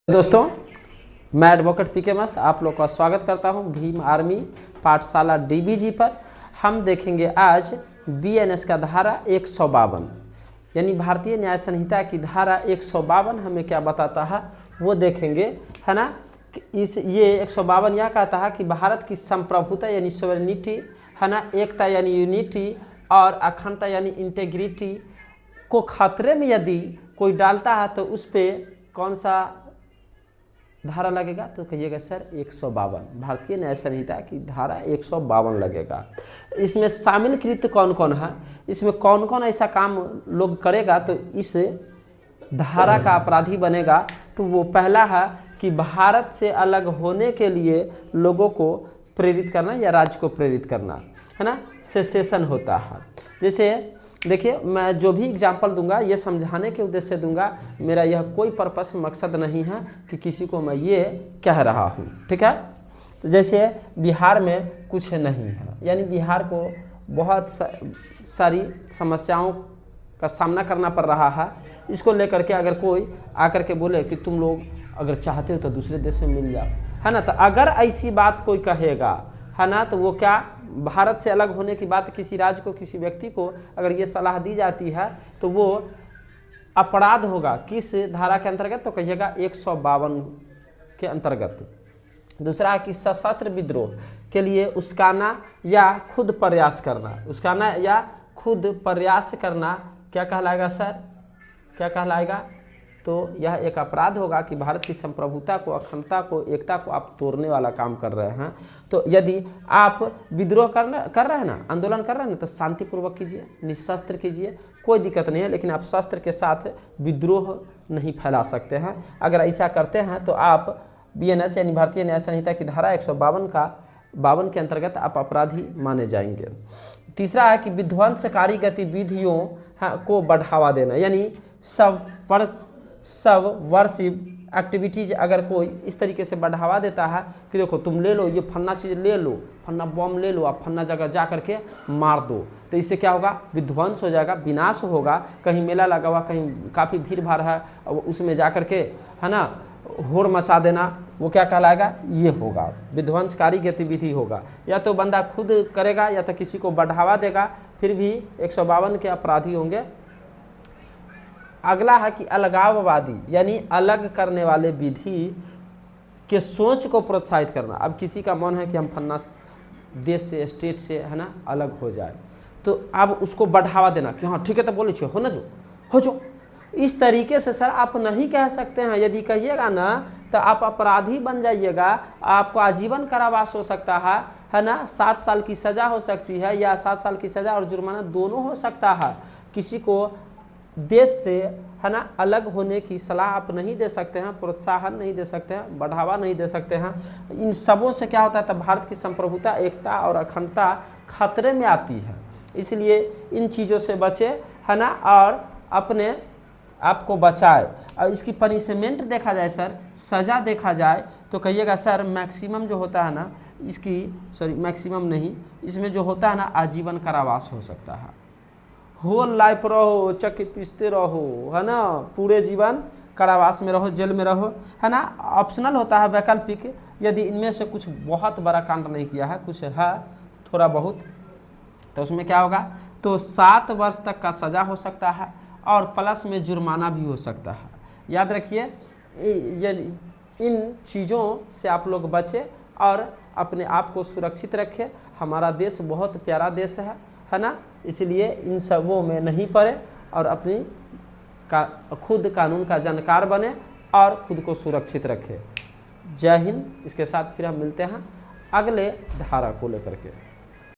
दोस्तों, मैं एडवोकेट पीके मस्त आप लोग का स्वागत करता हूं भीम आर्मी पाठशाला डीबीजी पर। हम देखेंगे आज बीएनएस का धारा 152 यानी भारतीय न्याय संहिता की धारा 152 हमें क्या बताता है वो देखेंगे, है ना। ये 152 यह कहता है कि भारत की संप्रभुता यानी सोवरेनिटी, है ना, एकता यानी यूनिटी और अखंडता यानी इंटेग्रिटी को खतरे में यदि कोई डालता है तो उस पर कौन सा धारा लगेगा, तो कहिएगा सर 152 भारतीय न्याय संहिता की धारा 152 लगेगा। इसमें शामिल कृत कौन कौन है, इसमें कौन कौन ऐसा काम लोग करेगा तो इस धारा का अपराधी बनेगा। तो वो पहला है कि भारत से अलग होने के लिए लोगों को प्रेरित करना या राज्य को प्रेरित करना, है ना, सेसेशन होता है। जैसे देखिए, मैं जो भी एग्जाम्पल दूंगा ये समझाने के उद्देश्य से दूंगा, मेरा यह कोई पर्पस मकसद नहीं है कि किसी को मैं ये कह रहा हूँ, ठीक है। तो जैसे बिहार में कुछ नहीं है, यानी बिहार को बहुत सारी समस्याओं का सामना करना पड़ रहा है। इसको लेकर के अगर कोई आकर के बोले कि तुम लोग अगर चाहते हो तो दूसरे देश में मिल जाओ, है ना, तो अगर ऐसी बात कोई कहेगा, है ना, तो वो क्या भारत से अलग होने की बात किसी राज्य को, किसी व्यक्ति को अगर ये सलाह दी जाती है तो वो अपराध होगा। किस धारा के अंतर्गत, तो कहिएगा 152 के अंतर्गत। दूसरा है कि सशस्त्र विद्रोह के लिए उस्काना या खुद प्रयास करना, उस्काना या खुद प्रयास करना क्या कहलाएगा सर, क्या कहलाएगा, तो यह एक अपराध होगा कि भारत की संप्रभुता को, अखंडता को, एकता को आप तोड़ने वाला काम कर रहे हैं। तो यदि आप विद्रोह कर रहे हैं ना, आंदोलन कर रहे हैं ना, तो शांतिपूर्वक कीजिए, निशस्त्र कीजिए, कोई दिक्कत नहीं है। लेकिन आप शस्त्र के साथ विद्रोह नहीं फैला सकते हैं। अगर ऐसा करते हैं तो आप बीएनएस यानी भारतीय न्याय संहिता की धारा 152 के अंतर्गत आप अपराधी माने जाएंगे। तीसरा है कि विध्वंसकारी गतिविधियों को बढ़ावा देना, यानी सबवर्सिव एक्टिविटीज अगर कोई इस तरीके से बढ़ावा देता है कि देखो तुम ले लो, ये फन्ना चीज़ ले लो, फन्ना बम ले लो, आप फन्ना जगह जा करके मार दो, तो इससे क्या होगा, विध्वंस हो जाएगा, विनाश होगा। कहीं मेला लगा हुआ, कहीं काफ़ी भीड़ भाड़ है, उसमें जा करके, है ना, होड़ मचा देना, वो क्या कहलाएगा, ये होगा विध्वंसकारी गतिविधि होगा। या तो बंदा खुद करेगा या तो किसी को बढ़ावा देगा, फिर भी 152 के अपराधी होंगे। अगला है कि अलगाववादी यानी अलग करने वाले विधि के सोच को प्रोत्साहित करना। अब किसी का मन है कि हम फन्ना देश से, स्टेट से, है ना, अलग हो जाए, तो अब उसको बढ़ावा देना कि हाँ ठीक है तो बोले छो, हो ना, जो हो जो। इस तरीके से सर आप नहीं कह सकते हैं। यदि कहिएगा ना तो आप अपराधी बन जाइएगा, आपको आजीवन कारावास हो सकता है ना, 7 साल की सज़ा हो सकती है, या 7 साल की सज़ा और जुर्माना दोनों हो सकता है। किसी को देश से, है ना, अलग होने की सलाह आप नहीं दे सकते हैं, प्रोत्साहन नहीं दे सकते हैं, बढ़ावा नहीं दे सकते हैं। इन सबों से क्या होता है, तब भारत की संप्रभुता, एकता और अखंडता खतरे में आती है। इसलिए इन चीज़ों से बचे, है ना, और अपने आप को बचाए। और इसकी पनिशमेंट देखा जाए सर, सज़ा देखा जाए तो कहिएगा सर मैक्सिमम जो होता है ना, इसकी सॉरी मैक्सिमम नहीं, इसमें जो होता है ना आजीवन कारावास हो सकता है। होल लाइफ रहो, चक्की पीसते रहो, है ना, पूरे जीवन कारावास में रहो, जेल में रहो, है ना। ऑप्शनल होता है, वैकल्पिक, यदि इनमें से कुछ बहुत बड़ा कांड नहीं किया है, कुछ है थोड़ा बहुत, तो उसमें क्या होगा, तो 7 वर्ष तक का सज़ा हो सकता है और प्लस में जुर्माना भी हो सकता है। याद रखिए, इन चीज़ों से आप लोग बचें और अपने आप को सुरक्षित रखें। हमारा देश बहुत प्यारा देश है ना, इसलिए इन सबों में नहीं पड़े और अपनी खुद कानून का जानकार बने और खुद को सुरक्षित रखें। जय हिंद। इसके साथ फिर हम मिलते हैं अगले धारा को लेकर के।